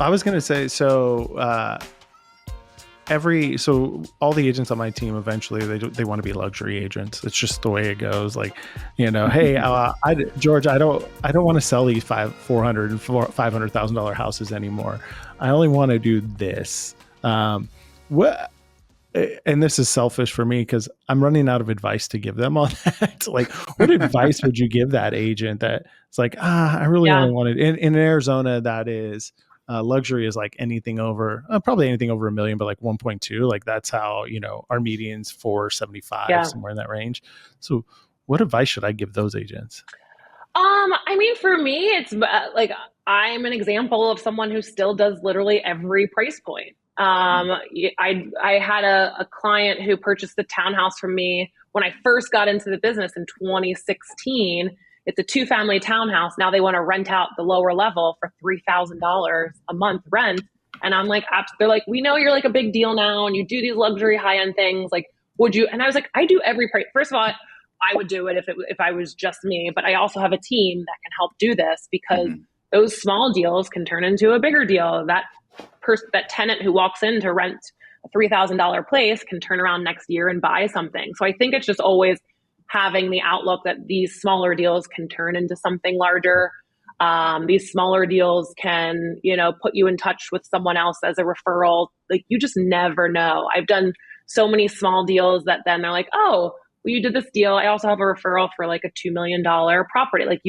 I was going to say, so all the agents on my team eventually they want to be luxury agents. It's just the way it goes. Like, hey, George, I don't want to sell these $400,000 and $500,000 houses anymore. I only want to do this. What? And this is selfish for me because I'm running out of advice to give them on that. Like, what advice would you give that agent that it's like, I really only wanted in Arizona, that is luxury is like anything over, probably anything over $1 million, but like 1.2, like that's how, our median's 475, somewhere in that range. So what advice should I give those agents? I mean, for me, it's like, I'm an example of someone who still does literally every price point. I had a client who purchased the townhouse from me when I first got into the business in 2016. It's a 2-family townhouse. Now they want to rent out the lower level for $3,000 a month rent. And I'm like, they're like, we know you're like a big deal now and you do these luxury high-end things. Like, would you? And I was like, I do every price. First of all, I would do it if I was just me, but I also have a team that can help do this because those small deals can turn into a bigger deal. That tenant who walks in to rent a $3,000 place can turn around next year and buy something. So I think it's just always having the outlook that these smaller deals can turn into something larger. These smaller deals can, put you in touch with someone else as a referral. Like, you just never know. I've done so many small deals that then they're like, oh, well, you did this deal. I also have a referral for like a $2 million property. Like,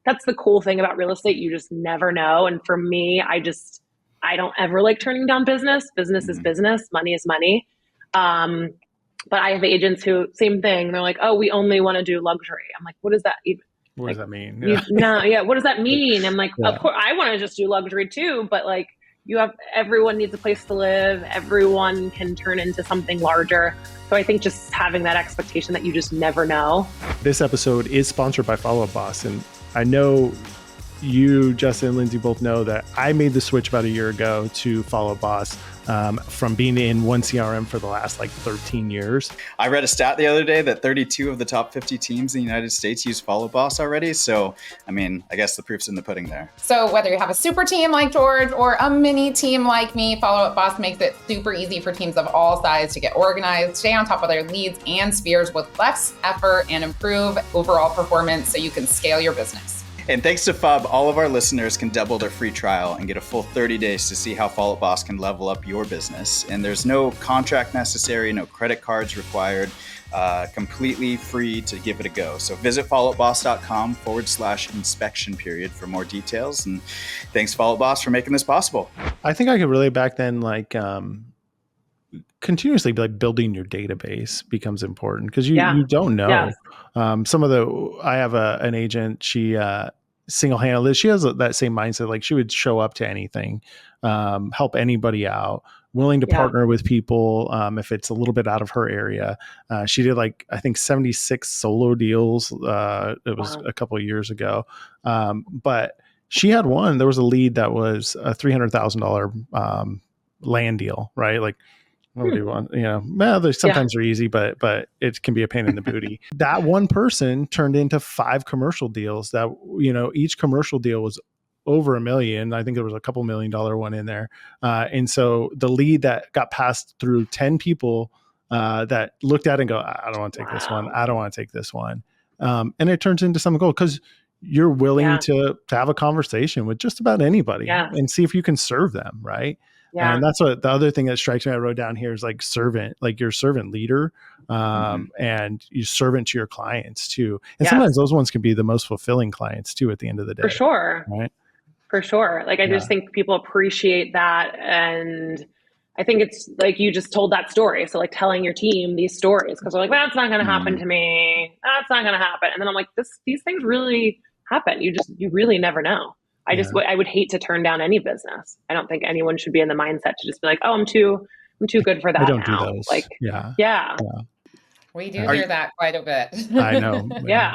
that's the cool thing about real estate. You just never know. And for me, I don't ever like turning down business. Business is business. Money is money. But I have agents who, same thing. They're like, oh, we only want to do luxury. I'm like, what does that even? What does that mean? What does that mean? I'm like, of course, I want to just do luxury too. But like, everyone needs a place to live. Everyone can turn into something larger. So I think just having that expectation that you just never know. This episode is sponsored by Follow Up Boss. And I know you, Justin, and Lindsay both know that I made the switch about a year ago to Follow Up Boss from being in one CRM for the last 13 years. I read a stat the other day that 32 of the top 50 teams in the United States use Follow Up Boss already. So, I mean, I guess the proof's in the pudding there. So whether you have a super team like George or a mini team like me, Follow Up Boss makes it super easy for teams of all sizes to get organized, stay on top of their leads and spheres with less effort, and improve overall performance so you can scale your business. And thanks to FUB, all of our listeners can double their free trial and get a full 30 days to see how Follow Up Boss can level up your business. And there's no contract necessary, no credit cards required, completely free to give it a go. So visit followupboss.com/inspection period for more details. And thanks, Follow Up Boss, for making this possible. I think I could really back then, continuously building your database becomes important because you don't know. Yes. I have an agent, she single-handedly, she has that same mindset. Like, she would show up to anything, help anybody out, willing to partner with people if it's a little bit out of her area. She did I think 76 solo deals. It was a couple of years ago. But she had there was a lead that was a $300,000 land deal, right? What would you want? Sometimes they're easy, but it can be a pain in the booty. That one person turned into 5 commercial deals that, each commercial deal was over $1 million. I think there was a couple $1 million one in there. And so the lead that got passed through 10 people that looked at it and go, I don't want to take this one. I don't want to take this one. And it turns into something cool because you're willing to have a conversation with just about anybody and see if you can serve them. Right. Yeah. And that's what the other thing that strikes me, I wrote down here, is servant, you're a servant leader, and you servant to your clients too. And sometimes those ones can be the most fulfilling clients too at the end of the day. For sure. Right. For sure. I just think people appreciate that. And I think it's you just told that story. So telling your team these stories, because they're like, that's not going to happen to me. That's not going to happen. And then I'm like, these things really happen. You really never know. I would hate to turn down any business. I don't think anyone should be in the mindset to just be like, oh, I'm too good for that. I don't now. do those. We do hear that quite a bit. I know. Yeah.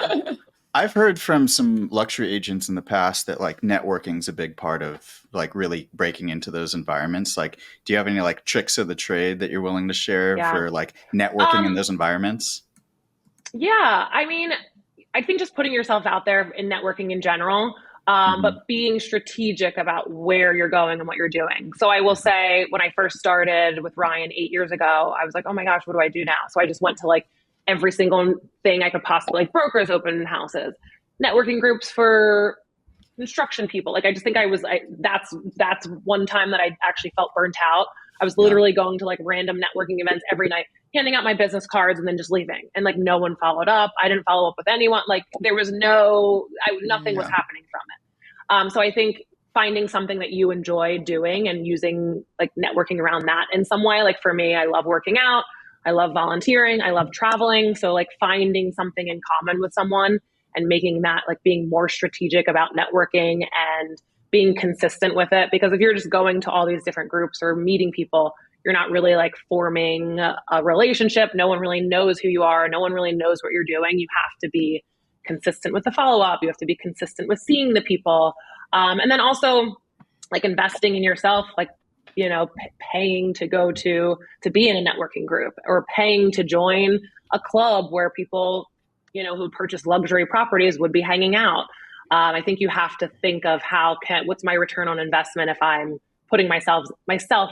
I've heard from some luxury agents in the past that networking is a big part of really breaking into those environments. Do you have any tricks of the trade that you're willing to share for networking in those environments? Yeah. I mean, I think just putting yourself out there in networking in general. but being strategic about where you're going and what you're doing. So I will say, when I first started with Ryan 8 years ago, I was like, oh my gosh, what do I do now? So I just went to like every single thing I could possibly, like brokers, open houses, networking groups for construction people. Like, I just think that's one time that I actually felt burnt out. I was literally going to like random networking events every night, handing out my business cards and then just leaving. And like, no one followed up. I didn't follow up with anyone. Like, there was nothing was happening from it. So I think finding something that you enjoy doing and using like networking around that in some way. Like for me, I love working out. I love volunteering. I love traveling. So like finding something in common with someone and making that, like being more strategic about networking and being consistent with it. Because if you're just going to all these different groups or meeting people, you're not really like forming a relationship. No one really knows who you are. No one really knows what you're doing. You have to be consistent with the follow-up. You have to be consistent with seeing the people. And then also like investing in yourself, like, you know, paying to go to be in a networking group, or paying to join a club where people, you know, who purchase luxury properties would be hanging out. I think you have to think of what's my return on investment if I'm putting myself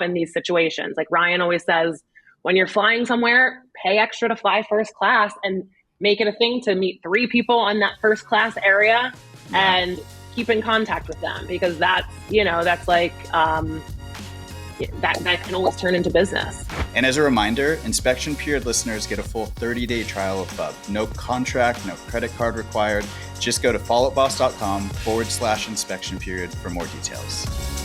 in these situations. Like Ryan always says, when you're flying somewhere, pay extra to fly first class and make it a thing to meet 3 people in that first class area and keep in contact with them, because that's like, that can always turn into business. And as a reminder, Inspection Period listeners get a full 30-day trial of Bub. No contract, no credit card required. Just go to followupboss.com/inspection period for more details.